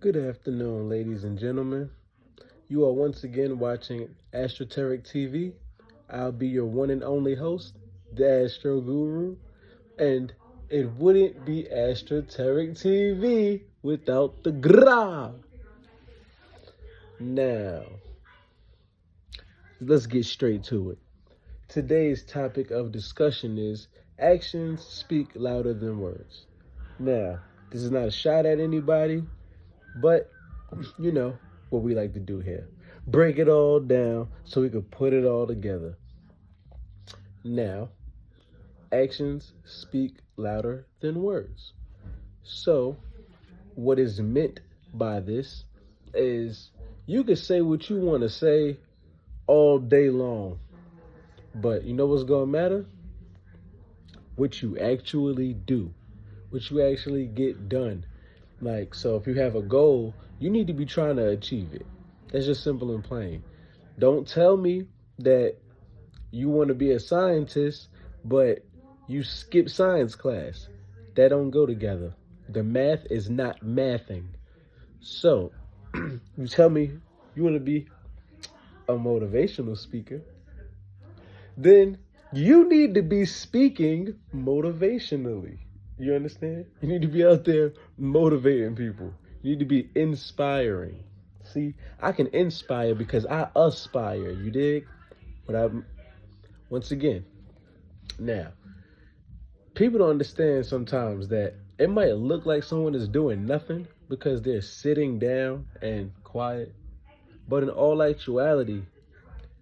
Good afternoon, ladies and gentlemen. You are once again watching Astroteric TV. I'll be your one and only host, the Astro Guru, and it wouldn't be Astroteric TV without the gra. Now, let's get straight to it. Today's topic of discussion is actions speak louder than words. Now, this is not a shot at anybody, but you know what we like to do here. Break it all down so we can put it all together. Now, actions speak louder than words. So, what is meant by this is you can say what you want to say all day long, but you know what's going to matter? What you actually do, what you actually get done. Like, so if you have a goal, you need to be trying to achieve it. That's just simple and plain. Don't tell me that you want to be a scientist, but you skip science class. That don't go together. The math is not mathing. So, you tell me you want to be a motivational speaker, then you need to be speaking motivationally. You understand? You need to be out there motivating people. You need to be inspiring. See, I can inspire because I aspire. You dig? But once again, now, people don't understand sometimes that it might look like someone is doing nothing because they're sitting down and quiet. But in all actuality,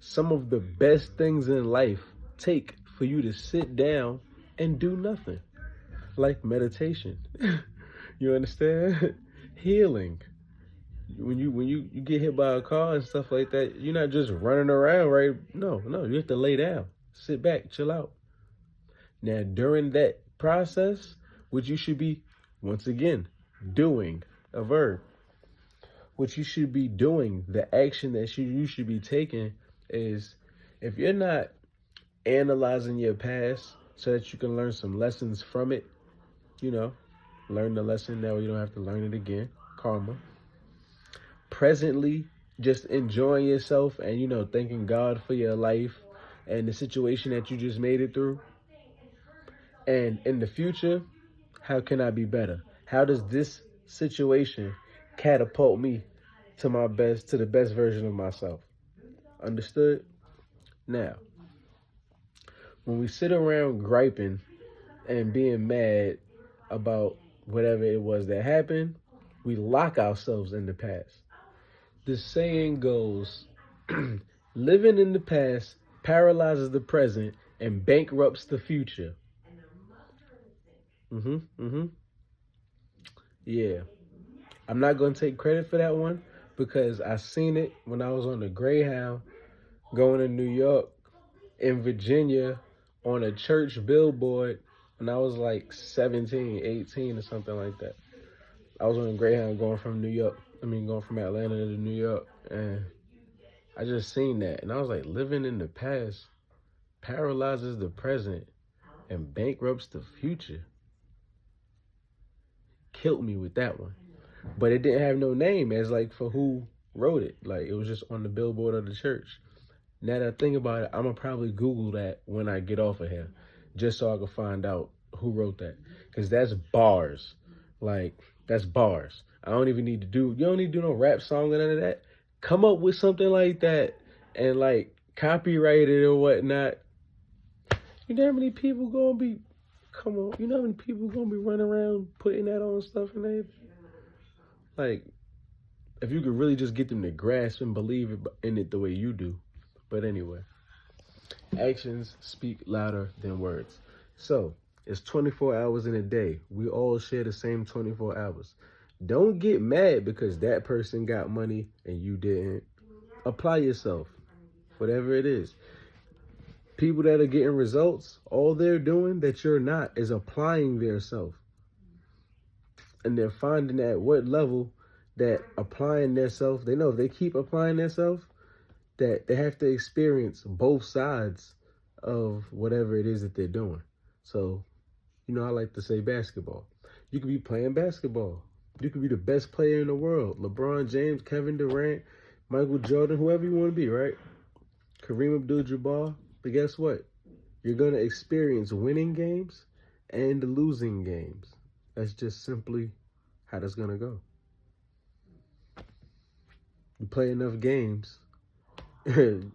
some of the best things in life take for you to sit down and do nothing. Like meditation. You understand? Healing. When you get hit by a car and stuff like that, you're not just running around, right? No, you have to lay down, sit back, chill out. Now, during that process, what you should be, once again, doing, a verb, what you should be doing, the action that you should be taking is, if you're not analyzing your past so that you can learn some lessons from it, learn the lesson, that way you don't have to learn it again, karma. Presently, just enjoying yourself and, thanking God for your life and the situation that you just made it through. And in the future, how can I be better? How does this situation catapult me to the best version of myself? Understood? Now, when we sit around griping and being mad about whatever it was that happened, we lock ourselves in the past. The saying goes, living in the past paralyzes the present and bankrupts the future. Yeah. I'm not going to take credit for that one because I seen it when I was on the Greyhound going to New York, in Virginia, on a church billboard when I was like 17, 18 or something like that. I was on a Greyhound going from Atlanta to New York, and I just seen that. And I was like, living in the past paralyzes the present and bankrupts the future. Killed me with that one. But it didn't have no name as like for who wrote it. Like, it was just on the billboard of the church. Now that I think about it, I'm going to probably Google that when I get off of here, just so I can find out who wrote that. Because that's bars. Like, that's bars. You don't need to do no rap song or none of that. Come up with something like that and like copyright it or whatnot. You know how many people gonna be, you know how many people gonna be running around putting that on stuff and everything? Like, if you could really just get them to grasp and believe in it the way you do. But anyway, actions speak louder than words. So, it's 24 hours in a day. We all share the same 24 hours. Don't get mad because that person got money and you didn't. Apply yourself, whatever it is. People that are getting results, all they're doing that you're not is applying their self. And they're finding at what level that applying their self, they know if they keep applying their self, that they have to experience both sides of whatever it is that they're doing. So, I like to say basketball. You could be playing basketball, You could be the best player in the world. LeBron James, Kevin Durant, Michael Jordan, whoever you want to be, right? Kareem Abdul-Jabbar. But guess what? You're going to experience winning games and losing games. That's just simply how that's going to go. You play enough games, you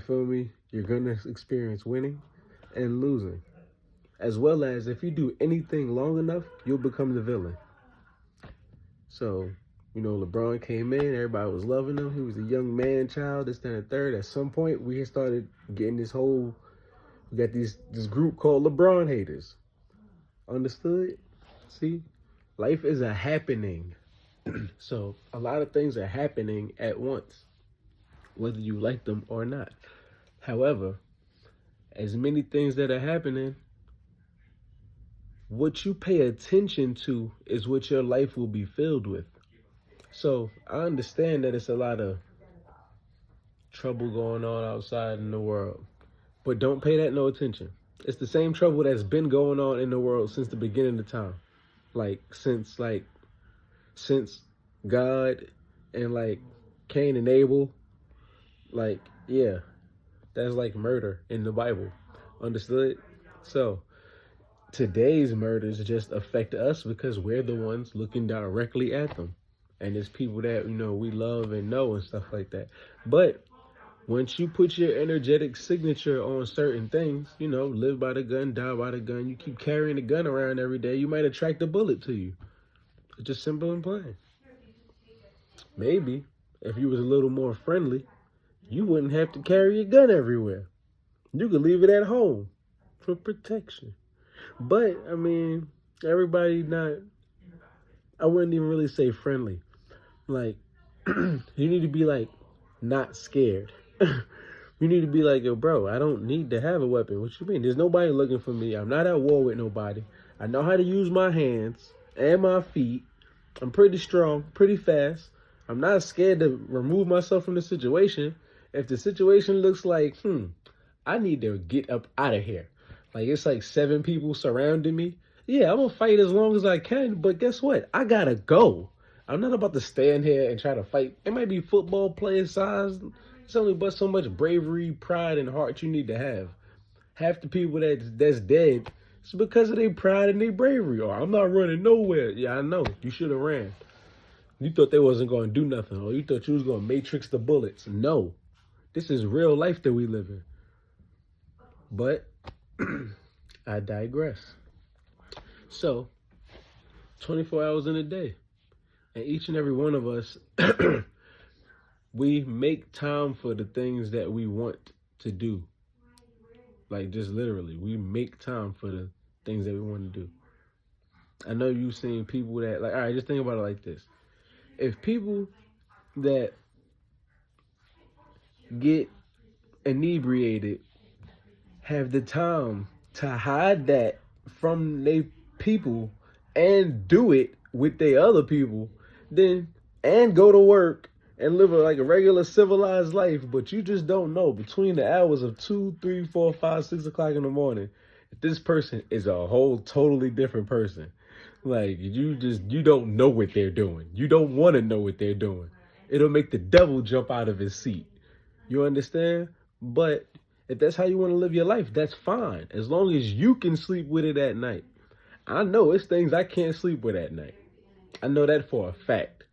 feel me? You're going to experience winning and losing. As well as if you do anything long enough, you'll become the villain. So, LeBron came in, everybody was loving him. He was a young man child, this, that, and the third. At some point, we had started getting we got this group called LeBron haters. Understood? See? Life is a happening. So, a lot of things are happening at once, whether you like them or not. However, as many things that are happening, what you pay attention to is what your life will be filled with. So I understand that it's a lot of trouble going on outside in the world, but don't pay that no attention. It's the same trouble that's been going on in the world since the beginning of time. Since God and Cain and Abel, that's like murder in the Bible. Understood? So today's murders just affect us because we're the ones looking directly at them. And it's people that, we love and know and stuff like that. But once you put your energetic signature on certain things, live by the gun, die by the gun, you keep carrying the gun around every day, you might attract a bullet to you. It's just simple and plain. Maybe if you was a little more friendly, you wouldn't have to carry a gun everywhere. You could leave it at home for protection. But, everybody I wouldn't even really say friendly. You need to be not scared. You need to be yo, bro, I don't need to have a weapon. What you mean? There's nobody looking for me. I'm not at war with nobody. I know how to use my hands and my feet. I'm pretty strong, pretty fast. I'm not scared to remove myself from the situation. If the situation looks like, I need to get up out of here. It's 7 people surrounding me. Yeah, I'm going to fight as long as I can, but guess what? I got to go. I'm not about to stand here and try to fight. It might be football player size. It's only but so much bravery, pride, and heart you need to have. Half the people that's dead, it's because of their pride and their bravery. Or I'm not running nowhere. Yeah, I know. You should have ran. You thought they wasn't going to do nothing. Or you thought you was going to matrix the bullets. No. This is real life that we live in. But I digress. So, 24 hours in a day. And each and every one of us, we make time for the things that we want to do. Just literally, we make time for the things that we want to do. I know you've seen people that, all right, just think about it like this. If people that get inebriated have the time to hide that from their people and do it with their other people, and go to work and live a regular civilized life, but you just don't know between the hours of 2, 3, 4, 5, 6 o'clock in the morning, if this person is a whole totally different person. You don't know what they're doing. You don't want to know what they're doing. It'll make the devil jump out of his seat. You understand? But if that's how you want to live your life, that's fine. As long as you can sleep with it at night. I know it's things I can't sleep with at night. I know that for a fact.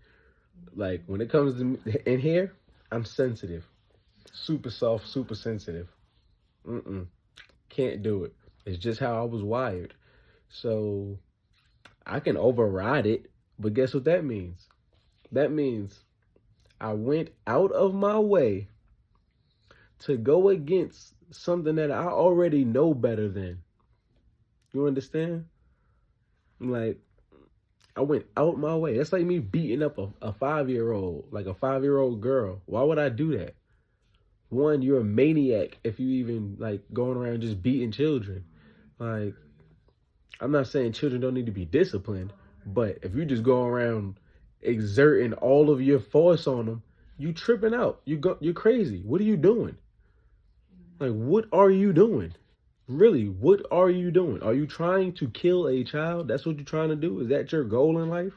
When it comes to in here, I'm sensitive. Super soft, super sensitive. Can't do it. It's just how I was wired. So I can override it, but guess what that means? That means I went out of my way to go against something that I already know better than. You understand? I went out my way. That's like me beating up a 5-year-old, like a 5-year-old girl. Why would I do that? One, you're a maniac if you even going around just beating children. I'm not saying children don't need to be disciplined, but if you just go around exerting all of your force on them, you tripping out. You're crazy. What are you doing? What are you doing? Really, what are you doing? Are you trying to kill a child? That's what you're trying to do? Is that your goal in life?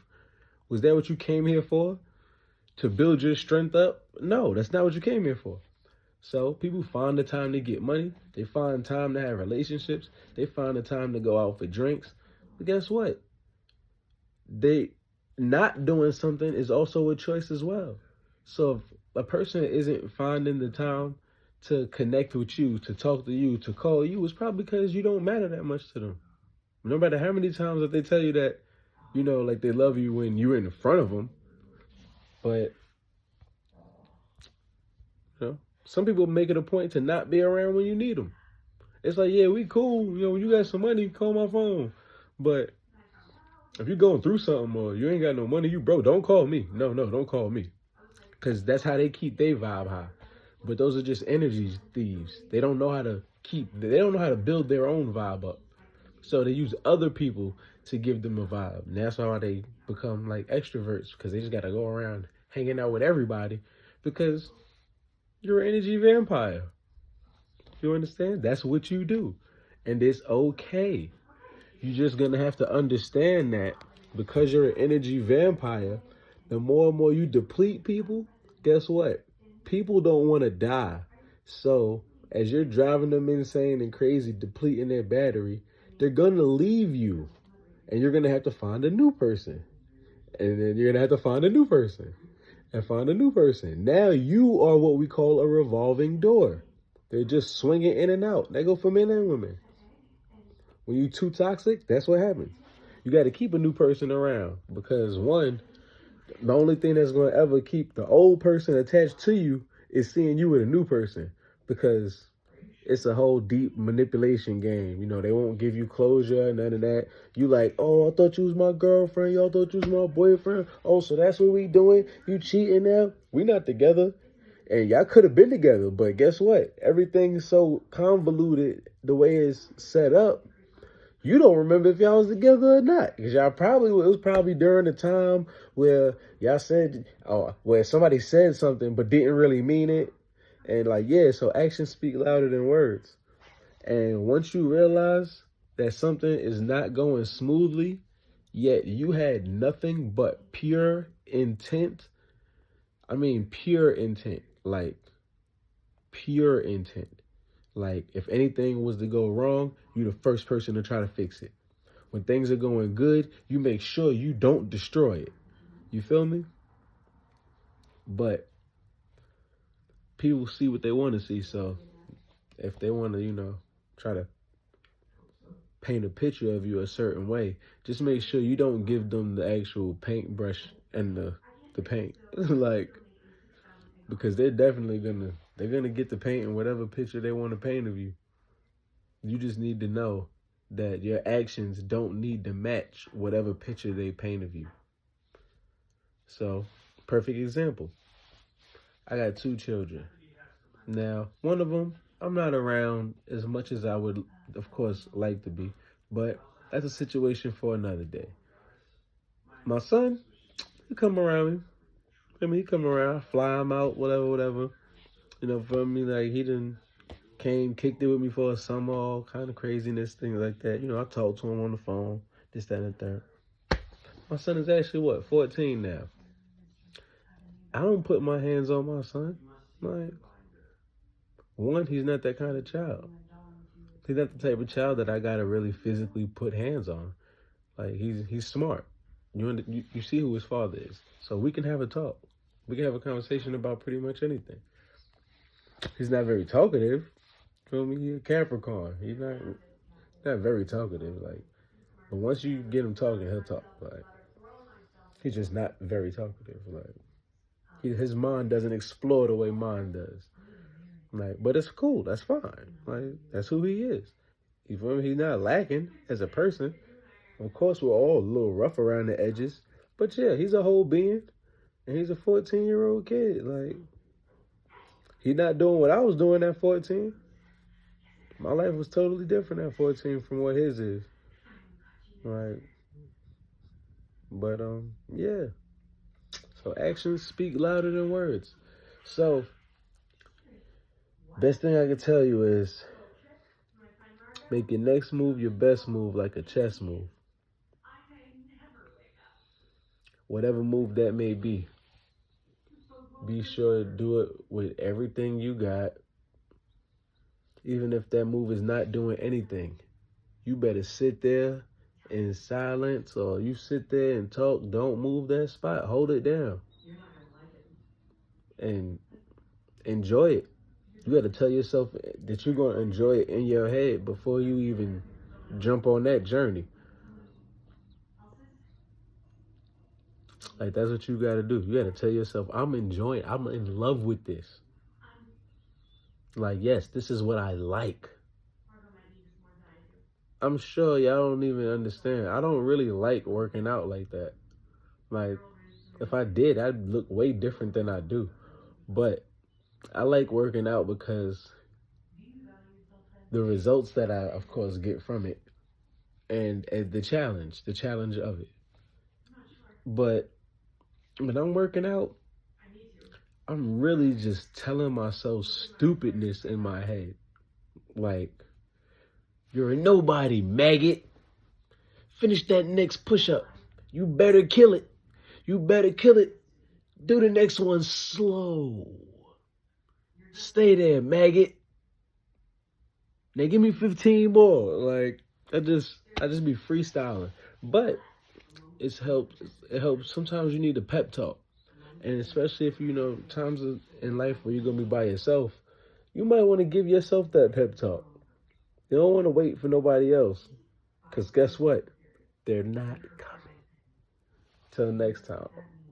Was that what you came here for? To build your strength up? No, that's not what you came here for. So people find the time to get money. They find time to have relationships. They find the time to go out for drinks. But guess what? They not doing something is also a choice as well. So if a person isn't finding the time to connect with you, to talk to you, to call you, it's probably because you don't matter that much to them. No matter how many times that they tell you that, like they love you when you're in front of them, but some people make it a point to not be around when you need them. It's like, yeah, we cool. When you got some money, call my phone. But if you're going through something or you ain't got no money, you broke, don't call me. No, don't call me. Because that's how they keep their vibe high. But those are just energy thieves. They don't know how to build their own vibe up. So they use other people to give them a vibe. And that's how they become like extroverts, because they just got to go around hanging out with everybody because you're an energy vampire. You understand? That's what you do. And it's okay. You're just going to have to understand that because you're an energy vampire, the more and more you deplete people, guess what? People don't want to die. So as you're driving them insane and crazy, depleting their battery, they're going to leave you. And you're going to have to find a new person. And then you're going to have to find a new person. And find a new person. Now you are what we call a revolving door. They're just swinging in and out. They go for men and women. When you're too toxic, that's what happens. You got to keep a new person around because, one, the only thing that's going to ever keep the old person attached to you is seeing you with a new person, because it's a whole deep manipulation game. They won't give you closure, none of that. You like, oh, I thought you was my girlfriend. Y'all thought you was my boyfriend. Oh, so that's what we doing? You cheating now? We not together. And y'all could have been together, but guess what? Everything's so convoluted the way it's set up. You don't remember if y'all was together or not, because it was probably during the time where y'all said, where somebody said something but didn't really mean it. And so actions speak louder than words. And once you realize that something is not going smoothly, yet you had nothing but pure intent. I mean, pure intent, like pure intent. Like if anything was to go wrong, you're the first person to try to fix it. When things are going good, you make sure you don't destroy it. You feel me? But people see what they want to see. So if they want to, try to paint a picture of you a certain way, just make sure you don't give them the actual paintbrush and the paint. Because they're definitely gonna get to painting whatever picture they want to paint of you. You just need to know that your actions don't need to match whatever picture they paint of you. So, perfect example. I got 2 children. Now, one of them, I'm not around as much as I would, of course, like to be. But that's a situation for another day. My son, he come around me. He come around, fly him out, whatever. For me, like, he done came, kicked it with me for a summer, all kind of craziness, things like that. I talked to him on the phone, this, that, and the third. My son is actually, 14 now. I don't put my hands on my son. Like, one, he's not that kind of child. He's not the type of child that I gotta really physically put hands on. Like, he's smart. You see who his father is. So we can have a talk. We can have a conversation about pretty much anything. He's not very talkative. Feel me? He's a Capricorn. He's not very talkative. But once you get him talking, he'll talk. He's just not very talkative. His mind doesn't explore the way mine does. But it's cool. That's fine. That's who he is. You feel me? He's not lacking as a person. Of course, we're all a little rough around the edges. But yeah, he's a whole being. And he's a 14-year-old kid. He's not doing what I was doing at 14. My life was totally different at 14 from what his is. But, yeah. So actions speak louder than words. So, best thing I can tell you is make your next move your best move, like a chess move. whatever move that may be sure to do it with everything you got. Even if that move is not doing anything, you better sit there in silence, or you sit there and talk. Don't move that spot. Hold it down and enjoy it. You got to tell yourself that you're going to enjoy it in your head before you even jump on that journey. Like, that's what you got to do. You got to tell yourself, I'm enjoying, I'm in love with this. Like, yes, this is what I like. I'm sure y'all don't even understand. I don't really like working out like that. Like, if I did, I'd look way different than I do. But I like working out because the results that I, of course, get from it, and the challenge of it. But when I'm working out, I'm really just telling myself stupidness in my head. Like, you're a nobody, maggot. Finish that next push-up. You better kill it. You better kill it. Do the next one slow. Stay there, maggot. Now give me 15 more. Like, I just be freestyling. But it helps. Sometimes you need a pep talk. And especially if you know times in life where you're gonna be by yourself, you might want to give yourself that pep talk. You don't want to wait for nobody else. Because guess what? They're not coming. Till next time.